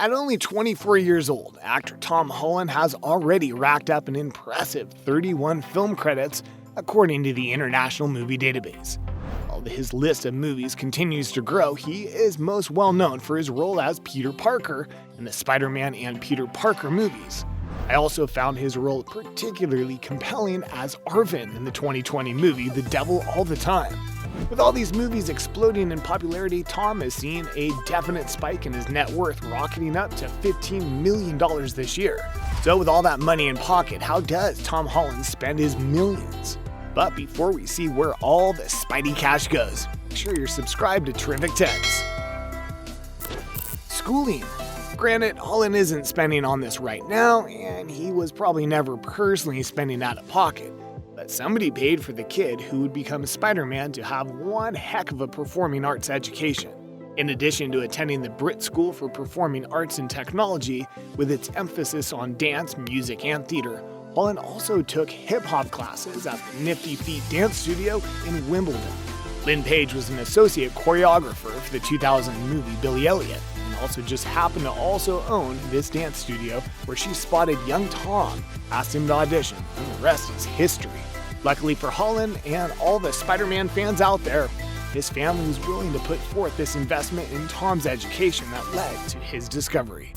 At only 24 years old, actor Tom Holland has already racked up an impressive 31 film credits, according to the International Movie Database. While his list of movies continues to grow, he is most well known for his role as Peter Parker in the Spider-Man and Peter Parker movies. I also found his role particularly compelling as Arvin in the 2020 movie The Devil All the Time. With all these movies exploding in popularity, Tom is seeing a definite spike in his net worth, rocketing up to $15 million this year. So with all that money in pocket, how does Tom Holland spend his millions? But before we see where all the Spidey cash goes, make sure you're subscribed to Terrific Tens. Schooling. Granted, Holland isn't spending on this right now, and he was probably never personally spending out of pocket. But somebody paid for the kid who would become Spider-Man to have one heck of a performing arts education. In addition to attending the Brit School for Performing Arts and Technology, with its emphasis on dance, music, and theater, Holland also took hip-hop classes at the Nifty Feet Dance Studio in Wimbledon. Lynn Page was an associate choreographer for the 2000 movie Billy Elliot, and also just happened to also own this dance studio where she spotted young Tom, asked him to audition, and the rest is history. Luckily for Holland and all the Spider-Man fans out there, his family was willing to put forth this investment in Tom's education that led to his discovery.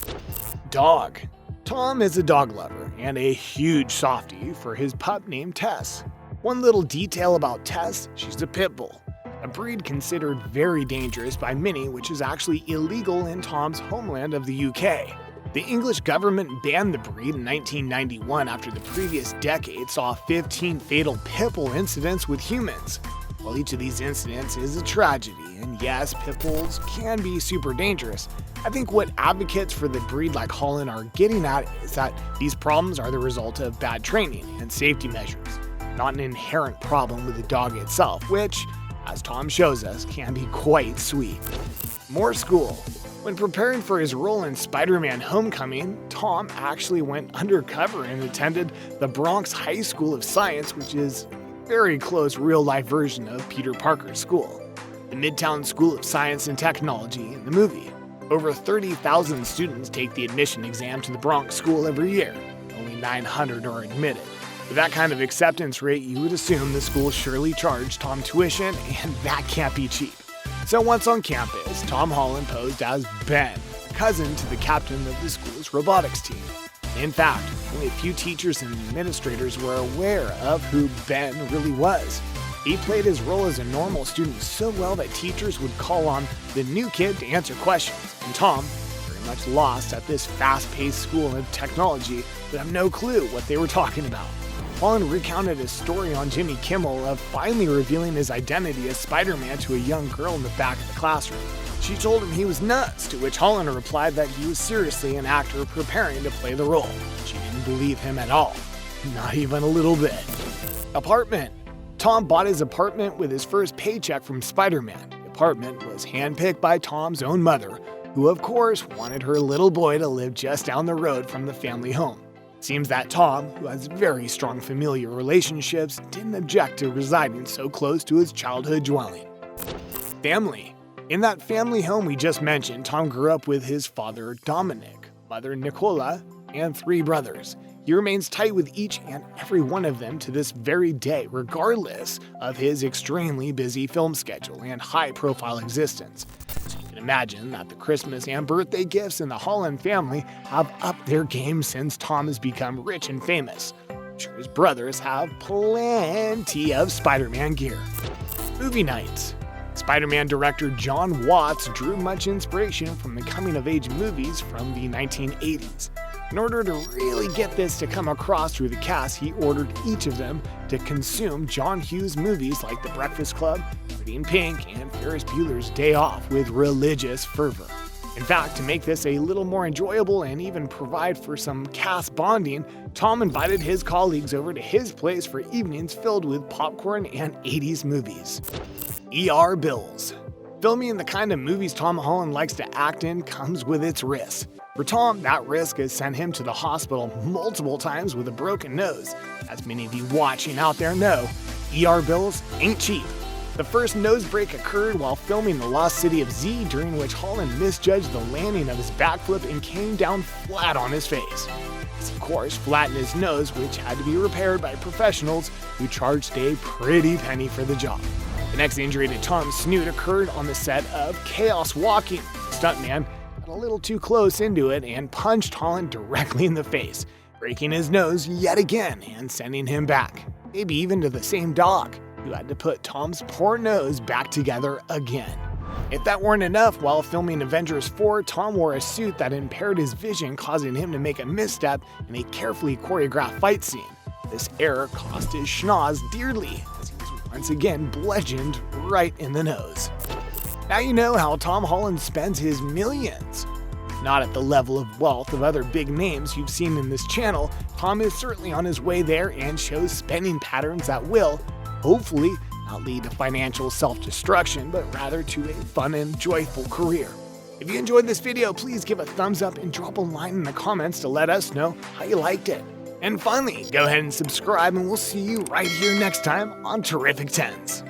Dog. Tom is a dog lover and a huge softie for his pup named Tess. One little detail about Tess, she's a pit bull, a breed considered very dangerous by many, which is actually illegal in Tom's homeland of the UK. The English government banned the breed in 1991 after the previous decade saw 15 fatal pit bull incidents with humans. While each of these incidents is a tragedy, and yes, pit bulls can be super dangerous, I think what advocates for the breed like Holland are getting at is that these problems are the result of bad training and safety measures, not an inherent problem with the dog itself, which, as Tom shows us, can be quite sweet. More school. When preparing for his role in Spider-Man Homecoming, Tom actually went undercover and attended the Bronx High School of Science, which is a very close real-life version of Peter Parker's school, the Midtown School of Science and Technology in the movie. Over 30,000 students take the admission exam to the Bronx School every year. Only 900 are admitted. With that kind of acceptance rate, you would assume the school surely charged Tom tuition, and that can't be cheap. So once on campus, Tom Holland posed as Ben, cousin to the captain of the school's robotics team. In fact, only a few teachers and administrators were aware of who Ben really was. He played his role as a normal student so well that teachers would call on the new kid to answer questions, and Tom, very much lost at this fast-paced school of technology, would have no clue what they were talking about. Holland recounted his story on Jimmy Kimmel of finally revealing his identity as Spider-Man to a young girl in the back of the classroom. She told him he was nuts, to which Holland replied that he was seriously an actor preparing to play the role. She didn't believe him at all. Not even a little bit. Apartment. Tom bought his apartment with his first paycheck from Spider-Man. The apartment was handpicked by Tom's own mother, who of course wanted her little boy to live just down the road from the family home. Seems that Tom, who has very strong familial relationships, didn't object to residing so close to his childhood dwelling. Family. In that family home we just mentioned, Tom grew up with his father Dominic, mother Nicola, and 3 brothers. He remains tight with each and every one of them to this very day, regardless of his extremely busy film schedule and high-profile existence. So you can imagine that the Christmas and birthday gifts in the Holland family have upped their game since Tom has become rich and famous. I'm sure his brothers have plenty of Spider-Man gear. Movie nights. Spider-Man director John Watts drew much inspiration from the coming-of-age movies from the 1980s. In order to really get this to come across through the cast, he ordered each of them to consume John Hughes movies like The Breakfast Club, Pretty in Pink, and Ferris Bueller's Day Off with religious fervor. In fact, to make this a little more enjoyable and even provide for some cast bonding, Tom invited his colleagues over to his place for evenings filled with popcorn and 80s movies. ER bills. Filming the kind of movies Tom Holland likes to act in comes with its risks. For Tom, that risk has sent him to the hospital multiple times with a broken nose. As many of you watching out there know, ER bills ain't cheap. The first nose break occurred while filming The Lost City of Z, during which Holland misjudged the landing of his backflip and came down flat on his face. This, of course, flattened his nose, which had to be repaired by professionals who charged a pretty penny for the job. The next injury to Tom's snoot occurred on the set of Chaos Walking. The stuntman got a little too close into it and punched Holland directly in the face, breaking his nose yet again and sending him back, maybe even to the same dog, who had to put Tom's poor nose back together again. If that weren't enough, while filming Avengers 4, Tom wore a suit that impaired his vision, causing him to make a misstep in a carefully choreographed fight scene. This error cost his schnoz dearly, as he was once again bludgeoned right in the nose. Now you know how Tom Holland spends his millions. Not at the level of wealth of other big names you've seen in this channel, Tom is certainly on his way there and shows spending patterns that will, hopefully, not lead to financial self-destruction, but rather to a fun and joyful career. If you enjoyed this video, please give a thumbs up and drop a line in the comments to let us know how you liked it. And finally, go ahead and subscribe, and we'll see you right here next time on Terrific Tens.